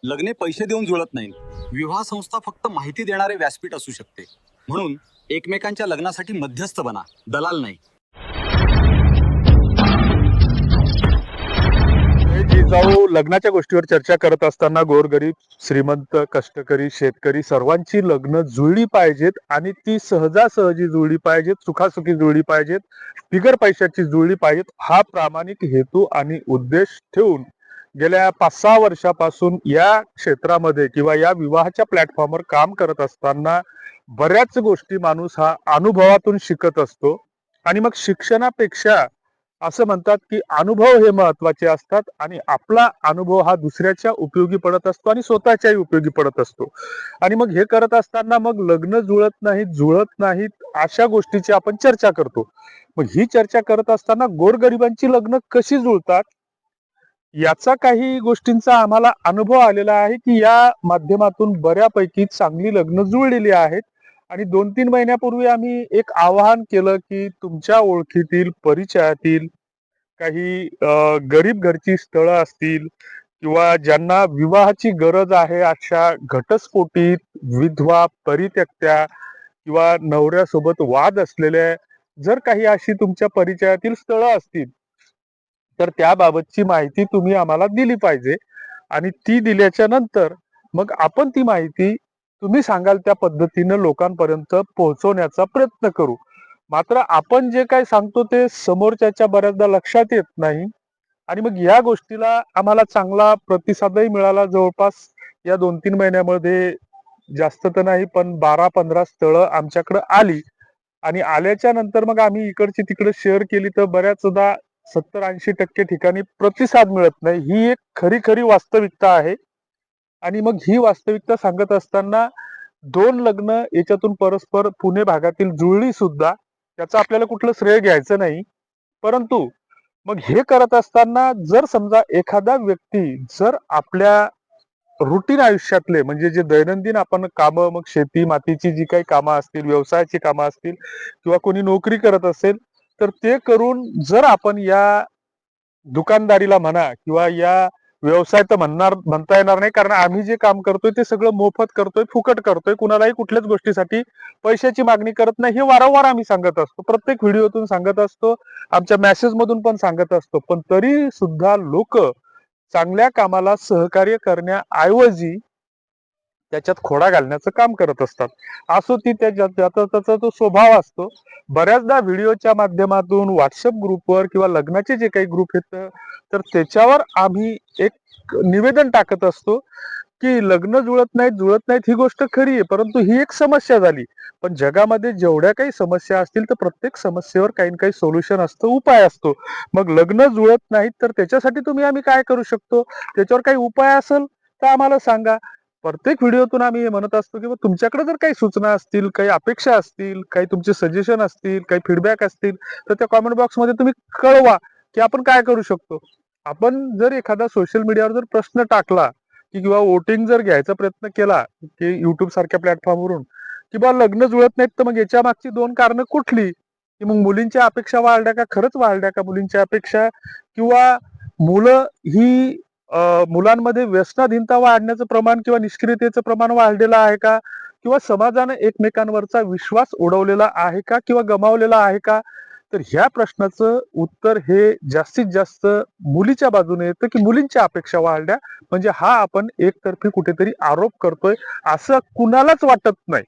लग्ने पैसे देऊन जुळत नाहीत. विवाह संस्था फक्त माहिती देणारे व्यासपीठ असू शकते. म्हणून एकमेकांच्या लग्नासाठी मध्यस्थ बना, दलाल नाही. जिजाऊ लग्नाच्या गोष्टीवर चर्चा करत असताना गोरगरीब, श्रीमंत, कष्टकरी, शेतकरी सर्वांची लग्न जुळली पाहिजेत आणि ती सहजासहजी जुळली पाहिजेत, सुखासुखी जुळली पाहिजेत, बिगर पैशाची जुळली पाहिजेत, हा प्रामाणिक हेतू आणि उद्देश ठेवून गेल्या 5-6 वर्षापासून या क्षेत्रामध्ये किंवा या विवाहाच्या प्लॅटफॉर्मवर काम करत असताना बऱ्याच गोष्टी माणूस हा अनुभवातून शिकत असतो. आणि मग शिक्षणापेक्षा असं म्हणतात की अनुभव हे महत्वाचे असतात आणि आपला अनुभव हा दुसऱ्याच्या उपयोगी पडत असतो आणि स्वतःच्याही उपयोगी पडत असतो. आणि मग हे करत असताना मग लग्न जुळत नाहीत अशा गोष्टीची आपण चर्चा करतो. मग ही चर्चा करत असताना गोरगरिबांची लग्न कशी जुळतात याचा काही गोष्टींचा आम्हाला अनुभव आलेला आहे की या माध्यमातून बऱ्यापैकी चांगली लग्न जुळलेली आहेत. आणि 2-3 महिन्यापूर्वी आम्ही एक आवाहन केलं की तुमच्या ओळखीतील परिचयातील काही गरीब घरची स्थळं असतील किंवा ज्यांना विवाहाची गरज आहे अशा घटस्फोटित विधवा, परित्यक्त्या किंवा नवऱ्यासोबत वाद असलेल्या जर काही अशी तुमच्या परिचयातील स्थळं असतील तर त्याबाबतची माहिती तुम्ही आम्हाला दिली पाहिजे. आणि ती दिल्याच्या नंतर मग आपण ती माहिती तुम्ही सांगाल त्या पद्धतीनं लोकांपर्यंत पोहोचवण्याचा प्रयत्न करू. मात्र आपण जे काय सांगतो ते समोरच्याच्या बऱ्याचदा लक्षात येत नाही. आणि मग या गोष्टीला आम्हाला चांगला प्रतिसादही मिळाला. जवळपास या 2-3 महिन्यामध्ये जास्त तर नाही पण 12-15 स्थळं आमच्याकडे आली. आणि आल्याच्या नंतर मग आम्ही इकडची तिकडे शेअर केली तर बऱ्याचदा 70-80% ठिकाणी प्रतिसाद मिळत नाही. ही एक खरी खरी वास्तविकता आहे. आणि मग ही वास्तविकता सांगत असताना 2 लग्न याच्यातून परस्पर पुणे भागातील जुळली सुद्धा, त्याचं आपल्याला कुठलं श्रेय घ्यायचं नाही. परंतु मग हे करत असताना जर समजा एखादा व्यक्ती जर आपल्या रुटीन आयुष्यातले म्हणजे जे दैनंदिन आपण कामं, मग शेती मातीची जी काही कामं असतील, व्यवसायाची कामं असतील किंवा कोणी नोकरी करत असेल तर ते करून जर आपण या दुकानदारीला म्हणा किंवा या व्यवसाय तर म्हणता येणार नाही, कारण आम्ही जे काम करतोय ते सगळं मोफत करतोय, फुकट करतोय, कुणालाही कुठल्याच गोष्टीसाठी पैशाची मागणी करत नाही, हे वारंवार आम्ही सांगत असतो, प्रत्येक व्हिडिओतून सांगत असतो, आमच्या मेसेज मधून पण सांगत असतो. पण तरी सुद्धा लोक चांगल्या कामाला सहकार्य करण्याऐवजी त्याच्यात खोडा घालण्याचं काम करत असतात. असो ती त्याचा तो स्वभाव असतो. बऱ्याचदा व्हिडिओच्या माध्यमातून व्हॉट्सअप ग्रुपवर किंवा लग्नाचे जे काही ग्रुप आहेत तर त्याच्यावर आम्ही एक निवेदन टाकत असतो की लग्न जुळत नाहीत ही गोष्ट खरी आहे, परंतु ही एक समस्या झाली. पण जगामध्ये जेवढ्या काही समस्या असतील तर प्रत्येक समस्येवर काही ना काही सोल्युशन असतं, उपाय असतो. मग लग्न जुळत नाहीत तर त्याच्यासाठी आम्ही काय करू शकतो, त्याच्यावर काही उपाय असेल तर आम्हाला सांगा. प्रत्येक व्हिडिओतून आम्ही हे म्हणत असतो की तुमच्याकडे जर काही सूचना असतील, काही अपेक्षा असतील, काही तुमचे सजेशन असतील, काही फीडबॅक असतील तर त्या कॉमेंट बॉक्समध्ये तुम्ही कळवा की आपण काय करू शकतो. आपण जर एखादा सोशल मीडियावर जर प्रश्न टाकला की किंवा वोटिंग जर घ्यायचा प्रयत्न केला की युट्यूब सारख्या प्लॅटफॉर्मवरून की बा लग्न जुळत नाहीत तर मग याच्या मागची 2 कारणं कुठली, की मग मुलींच्या अपेक्षा वाढल्या का, खरंच वाढल्या का मुलींच्या अपेक्षा, किंवा मुलं ही मुलांमध्ये व्यसनाधीनता वाढण्याचं प्रमाण किंवा निष्क्रियतेचं प्रमाण वाढलेलं आहे का, किंवा समाजाने एकमेकांवरचा विश्वास उडवलेला आहे का किंवा गमावलेला आहे का. तर ह्या प्रश्नाचं उत्तर हे जास्तीत जास्त मुलीच्या बाजूने येतं की मुलींच्या अपेक्षा वाढल्या, म्हणजे हा आपण एकतर्फी कुठेतरी आरोप करतोय असं कुणालाच वाटत नाही.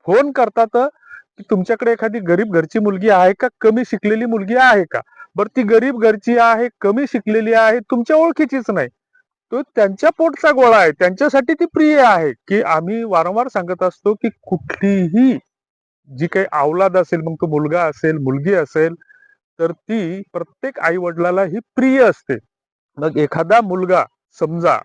फोन करतात की तुमच्याकडे एखादी गरीब घरची मुलगी आहे का, कमी शिकलेली मुलगी आहे का. बरं ती गरीब घरची आहे, कमी शिकलेली आहे, तुमच्या ओळखीचीच नाही, तो त्यांच्या पोटचा गोळा आहे, त्यांच्यासाठी ती प्रिय आहे. की आम्ही वारंवार सांगत असतो की कुठलीही जी काही औलाद असेल, मग तो मुलगा असेल, मुलगी असेल, तर ती प्रत्येक आई वडिलाला ही प्रिय असते. मग एखादा मुलगा समजा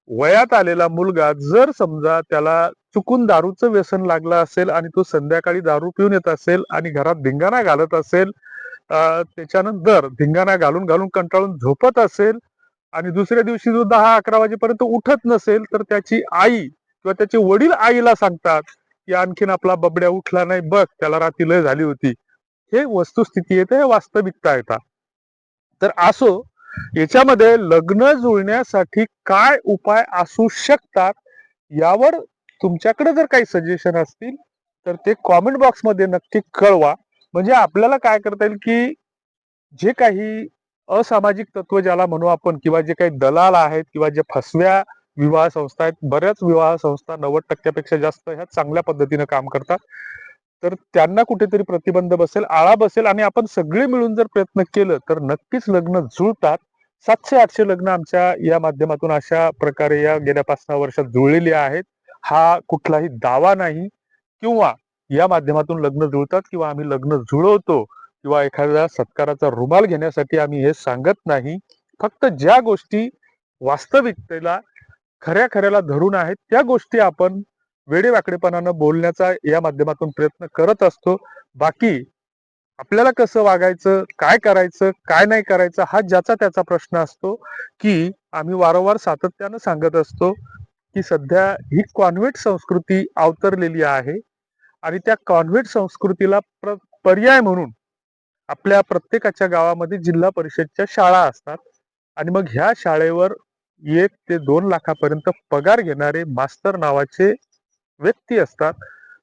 वयात आलेला मुलगा जर समजा त्याला चुकून दारूचं व्यसन लागलं असेल आणि तो संध्याकाळी दारू पिऊन येत असेल आणि घरात धिंगाणा घालत असेल, त्याच्यानंतर धिंगाणा घालून घालून कंटाळून झोपत असेल आणि दुसऱ्या दिवशी जो 10-11 वाजेपर्यंत उठत नसेल तर त्याची आई किंवा त्याचे वडील आईला सांगतात की आणखीन आपला बबड्या उठला नाही बघ, त्याला रात्री लय झाली होती. हे वस्तुस्थिती येते, हे वास्तविकता येतात. तर असो, याच्यामध्ये लग्न जुळण्यासाठी काय उपाय असू शकतात यावर तुमच्याकडे जर काही सजेशन असतील तर ते कॉमेंट बॉक्स मध्ये नक्की कळवा. म्हणजे आपल्याला काय करता येईल की जे काही असामाजिक तत्व ज्याला म्हणू आपण किंवा जे काही दलाल आहेत किंवा जे फसव्या विवाह संस्था आहेत, बऱ्याच विवाह संस्था 90% जास्त ह्या चांगल्या पद्धतीने काम करतात. तर त्यांना कुठेतरी प्रतिबंध बसेल, आळा बसेल आणि आपण सगळे मिळून जर प्रयत्न केलं तर नक्कीच लग्न जुळतात. 700-800 लग्न आमच्या या माध्यमातून अशा प्रकारे या गेल्या 5-6 वर्षात जुळलेली आहेत. हा कुठलाही दावा नाही किंवा या माध्यमातून लग्न जुळतात किंवा आम्ही लग्न जुळवतो किंवा एखाद्या सत्काराचा रुमाल घेण्यासाठी आम्ही हे सांगत नाही. फक्त ज्या गोष्टी वास्तविकतेला खऱ्या खऱ्याला धरून आहेत त्या गोष्टी आपण वेडेवाकडेपणानं बोलण्याचा या माध्यमातून प्रयत्न करत असतो. बाकी आपल्याला कसं वागायचं, काय करायचं, काय नाही करायचं हा ज्याचा त्याचा प्रश्न असतो. की आम्ही वारंवार सातत्यानं सांगत असतो की सध्या ही कॉन्व्हेंट संस्कृती अवतरलेली आहे आणि त्या कॉन्व्हेंट संस्कृतीला पर्याय म्हणून आपल्या प्रत्येकाच्या गावामध्ये जिल्हा परिषदच्या शाळा असतात आणि मग ह्या शाळेवर 1 ते 2 लाखापर्यंत पगार घेणारे मास्तर नावाचे व्यक्ती असतात.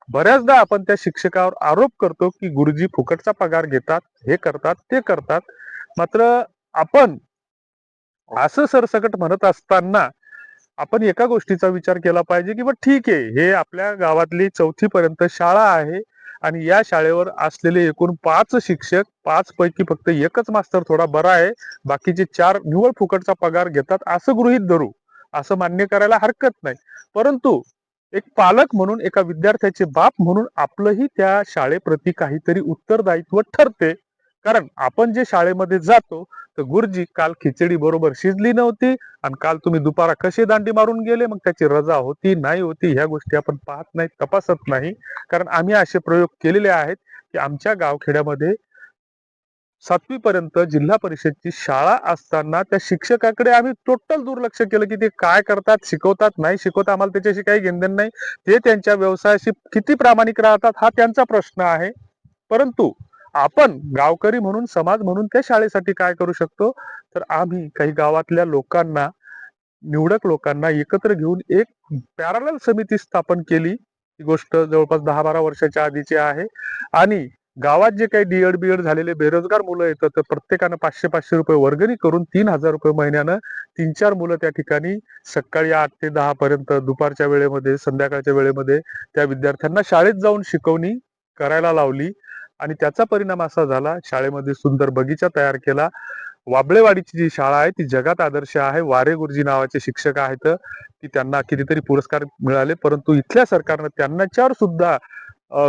बऱ्याचदा आपण त्या शिक्षकावर आरोप करतो की गुरुजी फुकटचा पगार घेतात, हे करतात, ते करतात. मात्र आपण असं सरसकट म्हणत असताना आपण एका गोष्टीचा विचार केला पाहिजे की ठीक आहे, हे आपल्या गावातली 4थी पर्यंत शाळा आहे आणि या शाळेवर असलेले एकूण 5 शिक्षक, 5 पैकी फक्त एकच मास्तर थोडा बरा आहे, बाकीचे 4 निव्वळ फुकटचा पगार घेतात असं गृहीत धरू. असं मान्य करायला हरकत नाही. परंतु एक पालक म्हणून, एका विद्यार्थ्याचे बाप म्हणून आपलंही त्या शाळेप्रती काहीतरी उत्तरदायित्व ठरते. कारण आपण जे शाळेमध्ये जातो तर गुरुजी काल खिचडी बरोबर शिजली नव्हती आणि काल तुम्ही दुपारा कसे दांडी मारून गेले, मग त्याची रजा होती नाही होती ह्या गोष्टी आपण पाहत नाही, तपासत नाही. कारण आम्ही असे प्रयोग केलेले आहेत की आमच्या गावखेड्यामध्ये 7वी पर्यंत जिल्हा परिषदची शाळा असताना त्या शिक्षकाकडे आम्ही टोटल दुर्लक्ष केलं की ते काय करतात, शिकवतात, नाही शिकवत, आम्हाला त्याच्याशी काही घेणदेण नाही. ते त्यांच्या व्यवसायाशी किती प्रामाणिक राहतात हा त्यांचा प्रश्न आहे. परंतु आपण गावकरी म्हणून, समाज म्हणून त्या शाळेसाठी काय करू शकतो, तर आम्ही काही गावातल्या लोकांना, निवडक लोकांना एकत्र घेऊन एक पॅरलल समिती स्थापन केली. ही गोष्ट जवळपास 10-12 वर्षाच्या आधीची आहे आणि गावात जे काही डीएड बीएड झालेले बेरोजगार मुलं येतात तर प्रत्येकानं 500-500 रुपये वर्गणी करून 3,000 रुपये महिन्यानं 3-4 मुलं त्या ठिकाणी सकाळी 8 ते 10 पर्यंत, दुपारच्या वेळेमध्ये, संध्याकाळच्या वेळेमध्ये त्या विद्यार्थ्यांना शाळेत जाऊन शिकवणी करायला लावली आणि त्याचा परिणाम असा झाला, शाळेमध्ये सुंदर बगीचा तयार केला. वाबळेवाडीची जी शाळा आहे ती जगात आदर्श आहे. वारे गुरुजी नावाचे शिक्षक आहेत, की त्यांना कितीतरी पुरस्कार मिळाले, परंतु इथल्या सरकारनं त्यांच्यावर सुद्धा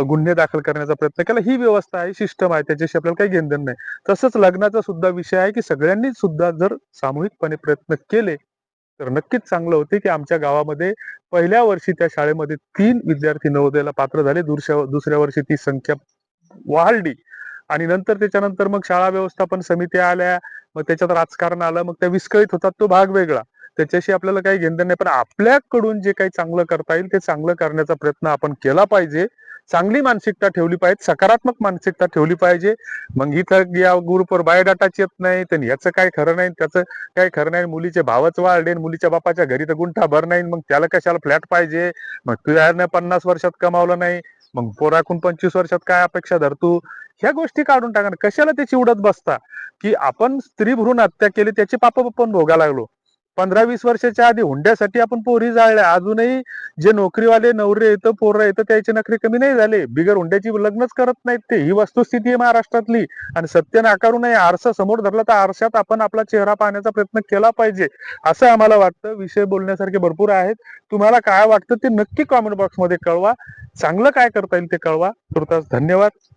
गुन्हे दाखल करण्याचा प्रयत्न केला. ही व्यवस्था आहे, सिस्टम आहे, त्याच्याशी आपल्याला काही घेणदेण नाही. तसंच लग्नाचा सुद्धा विषय आहे की सगळ्यांनी सुद्धा जर सामूहिकपणे प्रयत्न केले तर नक्कीच चांगलं होते. की आमच्या गावामध्ये पहिल्या वर्षी त्या शाळेमध्ये 3 विद्यार्थी नवोदयाला पात्र झाले, दुसऱ्या वर्षी ती संख्या वाढली आणि नंतर त्याच्यानंतर मग शाळा व्यवस्थापन समित्या आल्या, मग त्याच्यात राजकारण आलं, मग त्या विस्कळीत होतात तो भाग वेगळा, त्याच्याशी आपल्याला काही घेणदेण नाही. पण आपल्याकडून जे काही चांगलं करता येईल ते चांगलं करण्याचा प्रयत्न आपण केला पाहिजे. चांगली मानसिकता ठेवली पाहिजे, सकारात्मक मानसिकता ठेवली पाहिजे. मग इथं या ग्रुपवर बायोडाटाच येत नाही, तर याचं काय खरं नाही, त्याचं काय खरं नाही, मुलीचे भावच वाढले, मुलीच्या बापाच्या घरी तर गुंठा भर नाही, मग त्याला कशाला फ्लॅट पाहिजे, मग तुझ्या 50 वर्षात कमावलं नाही, मग पोराकून 25 वर्षात काय अपेक्षा धरतू. ह्या गोष्टी काढून टाका. कशाला त्याची उडत बसता की आपण स्त्री भ्रूण हत्या केली त्याचे पाप आपण भोगा लागलो. 15-20 वर्षाच्या आधी हुंड्यासाठी आपण पोरी जाळल्या, अजूनही जे नोकरीवाले नवरे येतं, पोरं येतं, त्याचे नखरे कमी नाही झाले. बिगर हुंड्याची लग्नच करत नाहीत ते. ही वस्तुस्थिती आहे महाराष्ट्रातली आणि सत्य नाकारू नये. आरसा समोर धरला तर आरशात आपण आपला चेहरा पाहण्याचा प्रयत्न केला पाहिजे असं आम्हाला वाटतं. विषय बोलण्यासारखे भरपूर आहेत. तुम्हाला काय वाटतं ते नक्की कॉमेंट बॉक्स मध्ये कळवा. चांगलं काय करता येईल ते कळवा. तुर्तास धन्यवाद.